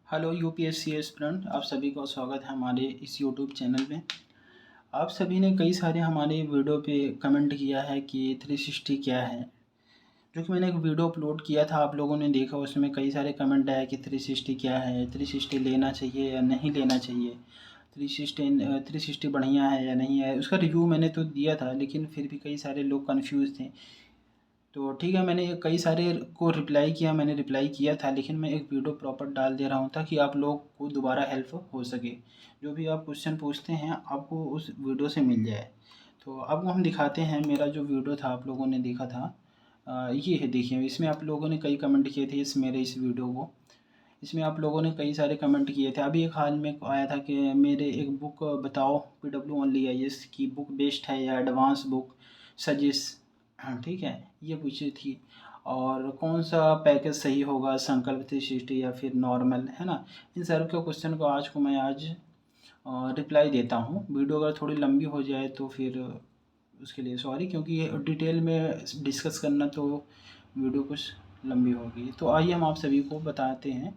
Hello UPSC aspirant, आप सभी का स्वागत है हमारे इस यूट्यूब चैनल में। आप सभी ने कई सारे हमारे वीडियो पे कमेंट किया है कि 360 क्या है। जो कि मैंने एक वीडियो अपलोड किया था, आप लोगों ने देखा, उसमें कई सारे कमेंट आया कि 360 क्या है, 360 लेना चाहिए या नहीं लेना चाहिए, 360 बढ़िया है या नहीं है। उसका रिव्यू मैंने तो दिया था, लेकिन फिर भी कई सारे लोग कन्फ्यूज़ थे। तो ठीक है, मैंने कई सारे को रिप्लाई किया, मैंने रिप्लाई किया था, लेकिन मैं एक वीडियो प्रॉपर डाल दे रहा हूँ ताकि आप लोग को दोबारा हेल्प हो सके। जो भी आप क्वेश्चन पूछते हैं आपको उस वीडियो से मिल जाए। तो अब हम दिखाते हैं, मेरा जो वीडियो था आप लोगों ने देखा था, ये है, देखिए इसमें आप लोगों ने कई कमेंट किए थे मेरे इस वीडियो को। इसमें आप लोगों ने कई सारे कमेंट किए थे। अभी एक हाल में आया था कि मेरे एक बुक बताओ, PWOnly IAS की बुक बेस्ट है या एडवांस बुक सजेस्ट, हाँ ठीक है, ये पूछी थी। और कौन सा पैकेज सही होगा, संकल्प 360 या फिर नॉर्मल, है ना। इन सारे के क्वेश्चन को आज रिप्लाई देता हूँ। वीडियो अगर थोड़ी लंबी हो जाए तो फिर उसके लिए सॉरी, क्योंकि डिटेल में डिस्कस करना तो वीडियो कुछ लंबी होगी। तो आइए हम आप सभी को बताते हैं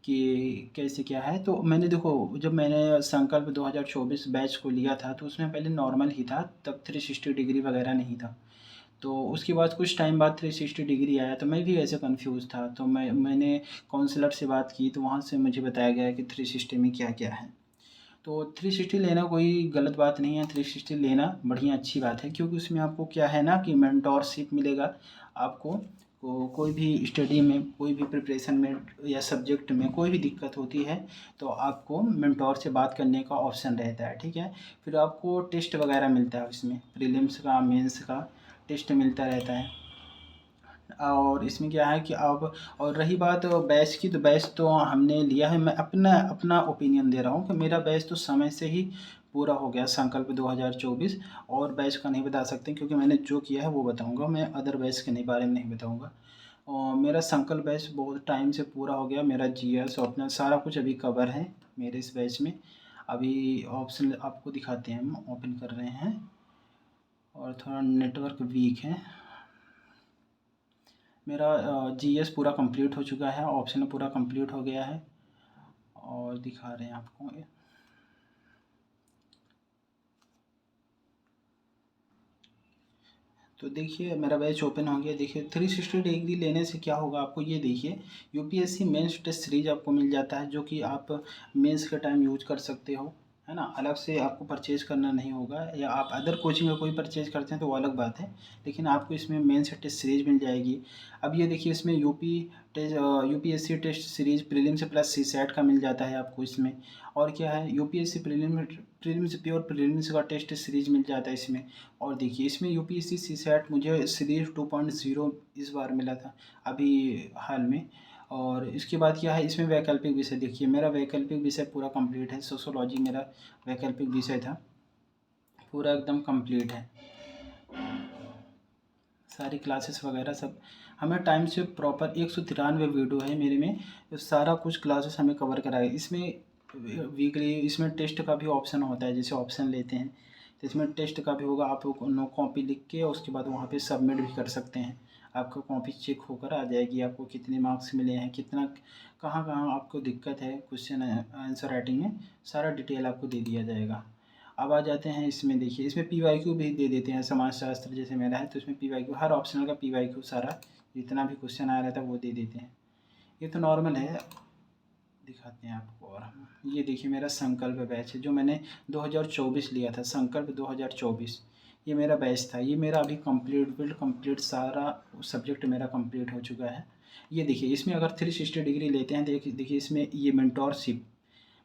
कि कैसे क्या है। तो मैंने देखो, जब मैंने संकल्प 2024 बैच को लिया था तो उसमें पहले नॉर्मल ही था, तब 360 डिग्री वगैरह नहीं था। तो उसके बाद कुछ टाइम बाद 360 डिग्री आया, तो मैं भी ऐसे कंफ्यूज था। तो मैंने काउंसलर से बात की, तो वहाँ से मुझे बताया गया कि 360 में क्या क्या है। तो 360 लेना कोई गलत बात नहीं है, 360 लेना बढ़िया अच्छी बात है, क्योंकि उसमें आपको क्या है ना कि मेंटोरशिप मिलेगा आपको। कोई भी स्टडी में, कोई भी प्रिपरेशन में या सब्जेक्ट में कोई भी दिक्कत होती है तो आपको मेंटोर से बात करने का ऑप्शन रहता है, ठीक है। फिर आपको टेस्ट वगैरह मिलता है, उसमें प्रीलिम्स का, मेंस का टेस्ट मिलता रहता है। और इसमें क्या है कि अब, और रही बात बैच की, तो बैच तो हमने लिया है। मैं अपना अपना ओपिनियन दे रहा हूँ कि मेरा बैच तो समय से ही पूरा हो गया, संकल्प 2024। और बैच का नहीं बता सकते क्योंकि मैंने जो किया है वो बताऊँगा, मैं अदर बैच के नहीं बारे में नहीं बताऊँगा। और मेरा संकल्प बैच बहुत टाइम से पूरा हो गया, मेरा जीएस अपना सारा कुछ अभी कवर है मेरे इस बैच में। अभी ऑप्शन आपको दिखाते हैं, हम ओपन कर रहे हैं और थोड़ा नेटवर्क वीक है। मेरा जीएस पूरा कंप्लीट हो चुका है, ऑप्शन पूरा कंप्लीट हो गया है और दिखा रहे हैं आपको। तो देखिए मेरा बैच ओपन हो गया। देखिए 360 डिग्री लेने से क्या होगा आपको, ये देखिए यूपीएससी मेंस टेस्ट सीरीज आपको मिल जाता है, जो कि आप मेंस के टाइम यूज कर सकते हो, है ना। अलग से आपको परचेज़ करना नहीं होगा, या आप अदर कोचिंग में कोई परचेज़ करते हैं तो वो अलग बात है, लेकिन आपको इसमें मेंस टेस्ट सीरीज मिल जाएगी। अब ये देखिए इसमें UPSC test series prelims plus CSAT का मिल जाता है आपको इसमें। और क्या है, यूपीएससी प्रीलिम्स प्योर प्रीलिम्स का टेस्ट सीरीज मिल जाता है इसमें। और देखिए इसमें यूपीएससी सीसैट मुझे सीरीज 2.0 इस बार मिला था अभी हाल में। और इसके बाद क्या है, इसमें वैकल्पिक विषय, देखिए मेरा वैकल्पिक विषय पूरा कंप्लीट है। सोशोलॉजी मेरा वैकल्पिक विषय था, पूरा एकदम कंप्लीट है। सारी क्लासेस वगैरह सब हमें टाइम से प्रॉपर 193 वीडियो है मेरे में, तो सारा कुछ क्लासेस हमें कवर कराए। इसमें वीकली इसमें टेस्ट का भी ऑप्शन होता है, जैसे ऑप्शन लेते हैं तो इसमें टेस्ट का भी होगा। आप नो कॉपी लिख के उसके बाद वहाँ पे सबमिट भी कर सकते हैं, आपका कॉपी चेक होकर आ जाएगी, आपको कितने मार्क्स मिले हैं, कितना कहाँ कहाँ आपको दिक्कत है क्वेश्चन आंसर राइटिंग में, सारा डिटेल आपको दे दिया जाएगा। अब आ जाते हैं इसमें, देखिए इसमें पीवाईक्यू भी दे देते हैं, समाजशास्त्र जैसे मेरा है तो इसमें पीवाईक्यू, हर ऑप्शनल का पीवाईक्यू सारा जितना भी क्वेश्चन आ रहा था वो दे देते हैं। ये तो नॉर्मल है, दिखाते हैं आपको। और हम ये देखिए मेरा संकल्प बैच है जो मैंने 2024 लिया था, संकल्प 2024 ये मेरा बैच था। ये मेरा अभी कंप्लीट सारा सब्जेक्ट मेरा कंप्लीट हो चुका है। ये देखिए इसमें अगर 360 डिग्री लेते हैं, देखिए इसमें ये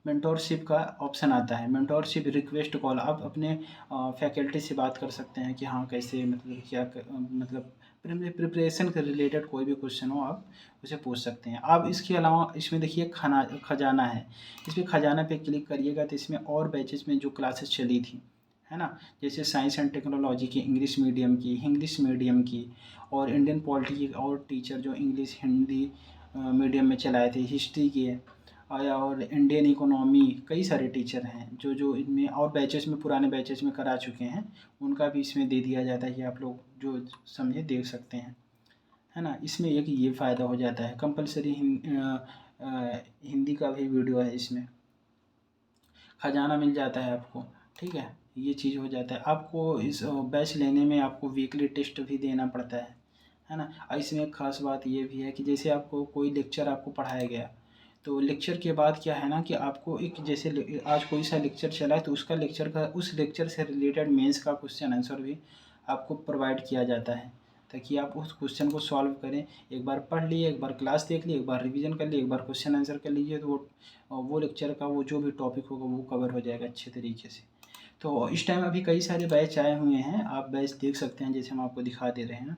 मेंटोरशिप का ऑप्शन आता है, मेंटोरशिप रिक्वेस्ट कॉल। आप अपने फैकल्टी से बात कर सकते हैं कि हाँ कैसे, मतलब क्या मतलब प्रिपरेशन के रिलेटेड कोई भी क्वेश्चन हो आप उसे पूछ सकते हैं। आप इसके अलावा इसमें देखिए खजाना है, इसमें खजाना पे क्लिक करिएगा तो इसमें और बैचेस में जो क्लासेस चली थी, है ना, जैसे साइंस एंड टेक्नोलॉजी की, इंग्लिश मीडियम की, और इंडियन पॉलिटी की, और टीचर जो इंग्लिश हिंदी मीडियम में चलाए थे, हिस्ट्री के आया, और इंडियन इकोनॉमी, कई सारे टीचर हैं जो जो इनमें और बैचेस में, पुराने बैचेस में करा चुके हैं, उनका भी इसमें दे दिया जाता है कि आप लोग जो समझे देख सकते हैं, है ना। इसमें एक ये फ़ायदा हो जाता है, कंपलसरी हिंदी का भी वीडियो है इसमें, खजाना मिल जाता है आपको, ठीक है। ये चीज़ हो जाता है। आपको इस बैच लेने में आपको वीकली टेस्ट भी देना पड़ता है ना। और इसमें एक ख़ास बात ये भी है कि जैसे आपको कोई लेक्चर आपको पढ़ाया गया, तो लेक्चर के बाद क्या है ना कि आपको एक जैसे आज कोई सा लेक्चर चला है तो उसका लेक्चर का उस लेक्चर से रिलेटेड मेंस का क्वेश्चन आंसर भी आपको प्रोवाइड किया जाता है, ताकि आप उस क्वेश्चन को सॉल्व करें। एक बार पढ़ लिए, एक बार क्लास देख लिए, एक बार रिवीजन कर लिए, एक बार क्वेश्चन आंसर कर लीजिए, तो वो लेक्चर का वो जो भी टॉपिक होगा वो कवर हो जाएगा अच्छे तरीके से। तो इस टाइम अभी कई सारे बैच आए हुए हैं, आप बैच देख सकते हैं, जैसे हम आपको दिखा दे रहे हैं।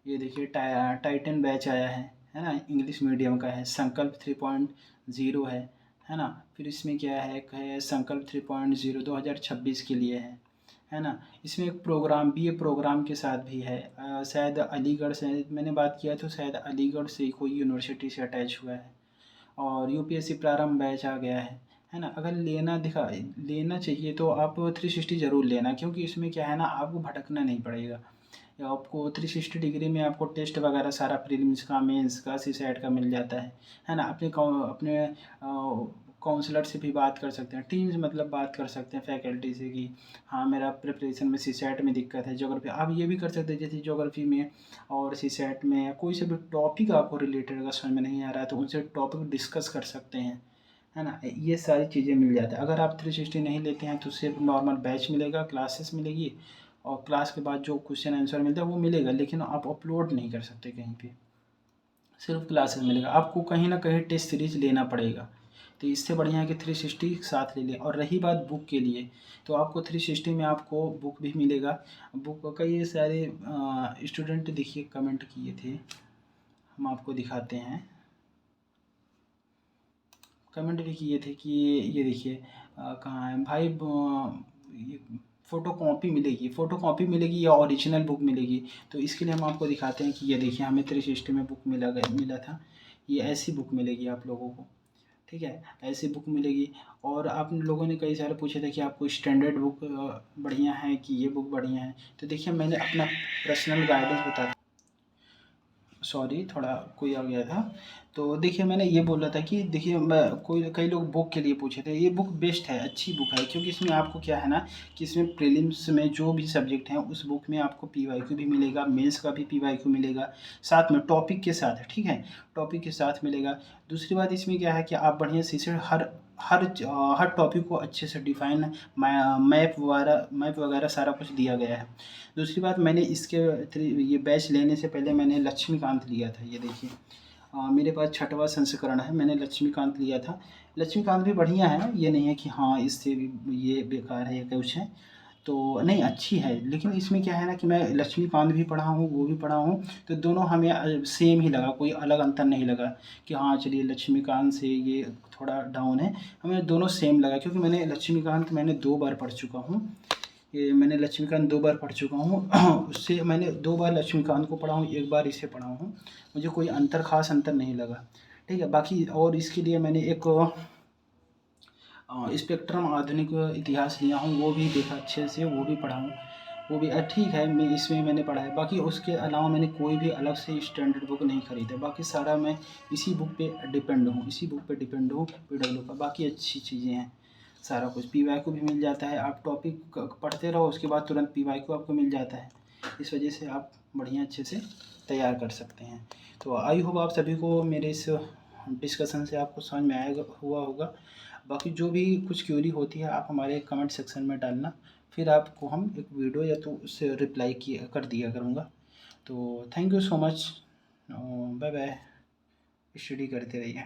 ये देखिए टाइटन बैच आया है ना, इंग्लिश मीडियम का है। संकल्प 3.0 है ना। फिर इसमें क्या है, एक है संकल्प 3.0 2026 के लिए है ना। इसमें एक प्रोग्राम भी, ये प्रोग्राम के साथ भी है। शायद अलीगढ़ से मैंने बात किया तो शायद अलीगढ़ से कोई यूनिवर्सिटी से अटैच हुआ है। और यूपीएससी प्रारंभ बैच आ गया है ना। अगर लेना चाहिए तो आप 360 ज़रूर लेना, क्योंकि इसमें क्या है ना, आपको भटकना नहीं पड़ेगा। या आपको 360 डिग्री में आपको टेस्ट वगैरह सारा प्रीलिम्स का, मेंस का, सीसैट का मिल जाता है ना। अपने काउंसलर से भी बात कर सकते हैं, टीम्स मतलब बात कर सकते हैं फैकल्टी से कि हाँ मेरा प्रिपरेशन में सीसैट में दिक्कत है। ज्योग्राफी आप ये भी कर सकते हैं, जैसे ज्योग्राफी में और सीसैट में कोई से भी टॉपिक आपको रिलेटेड अगर समझ में नहीं आ रहा है तो उनसे टॉपिक डिस्कस कर सकते हैं, है ना। ये सारी चीज़ें मिल जाती है। अगर आप 360 नहीं लेते हैं तो सिर्फ नॉर्मल बैच मिलेगा, क्लासेस मिलेगी, और क्लास के बाद जो क्वेश्चन आंसर मिलता है वो मिलेगा, लेकिन आप अपलोड नहीं कर सकते कहीं पे, सिर्फ क्लासेस मिलेगा। आपको कहीं ना कहीं टेस्ट सीरीज लेना पड़ेगा। तो इससे बढ़िया है कि 360 साथ ले लें। और रही बात बुक के लिए, तो आपको 360 में आपको बुक भी मिलेगा। बुक कई सारे स्टूडेंट देखिए कमेंट किए थे, हम आपको दिखाते हैं। कमेंट भी किए थे कि ये देखिए कहाँ है भाई, ये फ़ोटो कॉपी मिलेगी, फ़ोटो कॉपी मिलेगी या ओरिजिनल बुक मिलेगी। तो इसके लिए हम आपको दिखाते हैं कि ये देखिए हमें 360 में बुक मिला था। ये ऐसी बुक मिलेगी आप लोगों को, ठीक है, ऐसी बुक मिलेगी। और आप लोगों ने कई सारे पूछे थे कि आपको स्टैंडर्ड बुक बढ़िया है कि ये बुक बढ़िया है। तो देखिए मैंने अपना पर्सनल गाइडेंस बता, सॉरी थोड़ा कोई आ गया था। तो देखिए मैंने ये बोला था कि देखिए मैं कई लोग बुक के लिए पूछे थे, ये बुक बेस्ट है, अच्छी बुक है, क्योंकि इसमें आपको क्या है ना कि इसमें प्रीलिम्स में जो भी सब्जेक्ट हैं उस बुक में आपको पीवाईक्यू भी मिलेगा, मेंस का भी पीवाईक्यू मिलेगा, साथ में टॉपिक के साथ, ठीक है, टॉपिक के साथ मिलेगा। दूसरी बात इसमें क्या है कि आप बढ़िया से हर टॉपिक को अच्छे से डिफाइन मैप वगैरह सारा कुछ दिया गया है। दूसरी बात, मैंने ये बैच लेने से पहले मैंने लक्ष्मीकांत लिया था। ये देखिए मेरे पास 6वां संस्करण है, मैंने लक्ष्मीकांत लिया था। लक्ष्मीकांत भी बढ़िया है, ये नहीं है कि हाँ इससे भी ये बेकार है या कुछ है, तो नहीं अच्छी है। लेकिन इसमें क्या है ना कि मैं लक्ष्मीकांत भी पढ़ा हूँ, वो भी पढ़ा हूँ, तो दोनों हमें सेम ही लगा, कोई अलग अंतर नहीं लगा कि हाँ चलिए लक्ष्मीकांत से ये थोड़ा डाउन है, हमें दोनों सेम लगा। क्योंकि मैंने लक्ष्मीकांत 2 बार पढ़ चुका हूँ, ये मैंने लक्ष्मीकांत 2 बार पढ़ चुका हूँ। उससे मैंने 2 बार लक्ष्मीकांत को पढ़ा हूँ, 1 बार इसे पढ़ा हूँ, मुझे कोई खास अंतर नहीं लगा, ठीक है। बाकी और इसके लिए मैंने एक स्पेक्ट्रम आधुनिक इतिहास लिया हूँ, वो भी देखा अच्छे से, वो भी पढ़ा हूँ, वो भी ठीक है, मैं इसमें मैंने पढ़ा है। बाकी उसके अलावा मैंने कोई भी अलग से स्टैंडर्ड बुक नहीं खरीदा, बाकी सारा मैं इसी बुक पे डिपेंड हूँ, पीडब्ल्यू का। बाकी अच्छी चीज़ें हैं, सारा कुछ पीवाईक्यू भी मिल जाता है, आप टॉपिक पढ़ते रहो उसके बाद तुरंत पीवाईक्यू आपको मिल जाता है। इस वजह से आप बढ़िया अच्छे से तैयार कर सकते हैं। तो आई होप आप सभी को मेरे इस डिस्कशन से आपको समझ में आएगा हुआ होगा। बाकी जो भी कुछ क्यूरी होती है आप हमारे कमेंट सेक्शन में डालना, फिर आपको हम एक वीडियो या तो उससे रिप्लाई कर दिया करूँगा। तो thank you so much, bye bye, study करते रहिए।